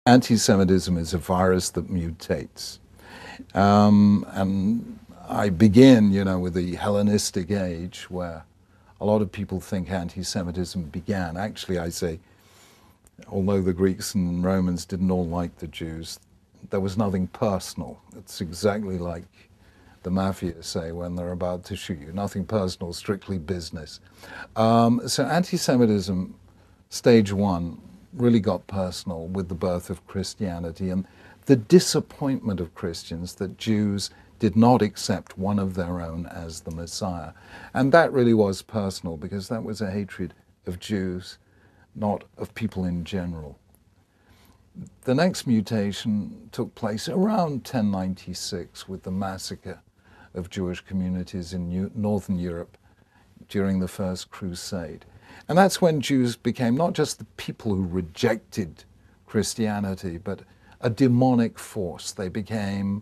Anti-Semitism is a virus that mutates. And I begin, with the Hellenistic age, where a lot of people think anti-Semitism began. Actually, I say, although the Greeks and Romans didn't all like the Jews, there was nothing personal. It's exactly like the mafia say when they're about to shoot you. Nothing personal, strictly business. So anti-Semitism, stage one, really got personal with the birth of Christianity and the disappointment of Christians that Jews did not accept one of their own as the Messiah. And that really was personal, because that was a hatred of Jews, not of people in general. The next mutation took place around 1096 with the massacre of Jewish communities in Northern Europe during the First Crusade. And that's when Jews became not just the people who rejected Christianity, but a demonic force. They became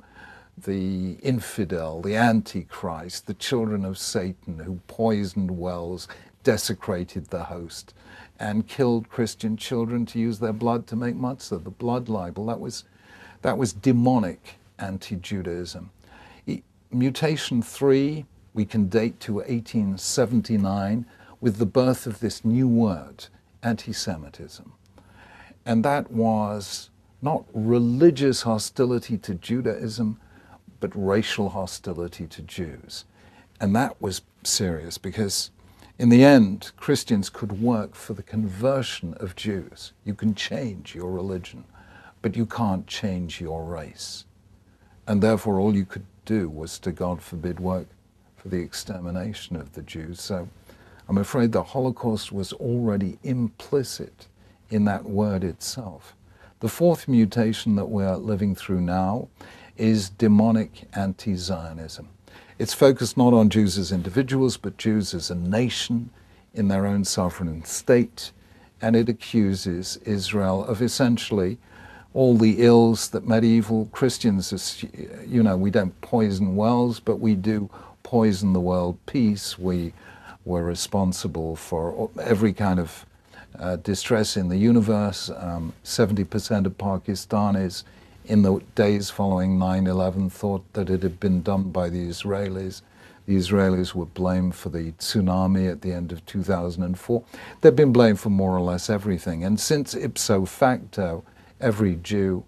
the infidel, the antichrist, the children of Satan who poisoned wells, desecrated the host, and killed Christian children to use their blood to make matzah, the blood libel. That was demonic anti-Judaism. Mutation 3, we can date to 1879 with the birth of this new word, anti-Semitism. And that was not religious hostility to Judaism, but racial hostility to Jews. And that was serious, because in the end, Christians could work for the conversion of Jews. You can change your religion, but you can't change your race. And therefore, all you could do was to, God forbid, work for the extermination of the Jews. So I'm afraid the Holocaust was already implicit in that word itself. The fourth mutation that we're living through now is demonic anti-Zionism. It's focused not on Jews as individuals, but Jews as a nation in their own sovereign state, and it accuses Israel of essentially all the ills that medieval Christians, we don't poison wells, but we do poison the world peace. We were responsible for every kind of distress in the universe. 70% of Pakistanis in the days following 9/11 thought that it had been done by the Israelis. The Israelis were blamed for the tsunami at the end of 2004. They've been blamed for more or less everything. And since ipso facto, every Jew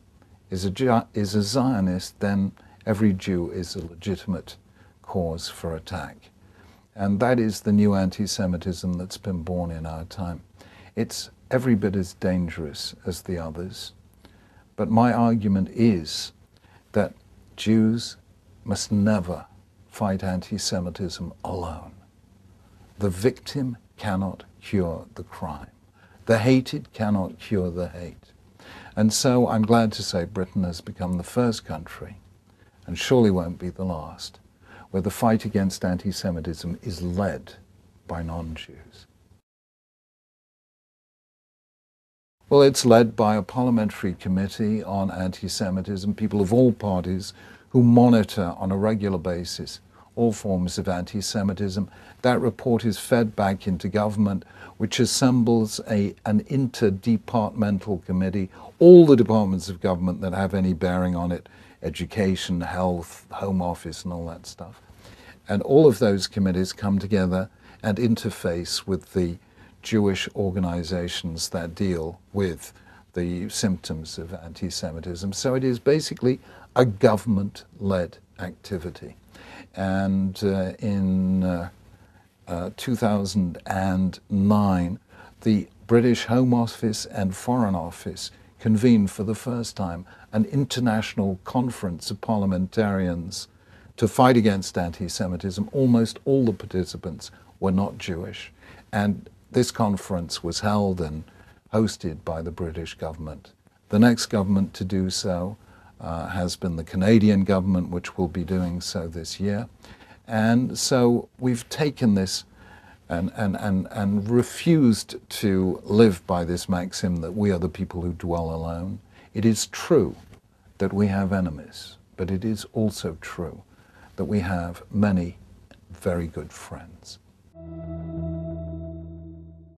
is a Zionist, then every Jew is a legitimate cause for attack. And that is the new anti-Semitism that's been born in our time. It's every bit as dangerous as the others. But my argument is that Jews must never fight anti-Semitism alone. The victim cannot cure the crime. The hated cannot cure the hate. And so I'm glad to say Britain has become the first country, and surely won't be the last, where the fight against anti-Semitism is led by non-Jews. Well, it's led by a parliamentary committee on anti-Semitism, people of all parties who monitor on a regular basis all forms of anti-Semitism. That report is fed back into government, which assembles an interdepartmental committee, all the departments of government that have any bearing on it, education, health, home office, and all that stuff. And all of those committees come together and interface with the Jewish organizations that deal with the symptoms of anti-Semitism. So it is basically a government-led activity. And in 2009, the British Home Office and Foreign Office convened for the first time an international conference of parliamentarians to fight against anti-Semitism. Almost all the participants were not Jewish. And this conference was held and hosted by the British government. The next government to do so has been the Canadian government, which will be doing so this year. And so we've taken this and refused to live by this maxim that we are the people who dwell alone. It is true that we have enemies, but it is also true that we have many very good friends.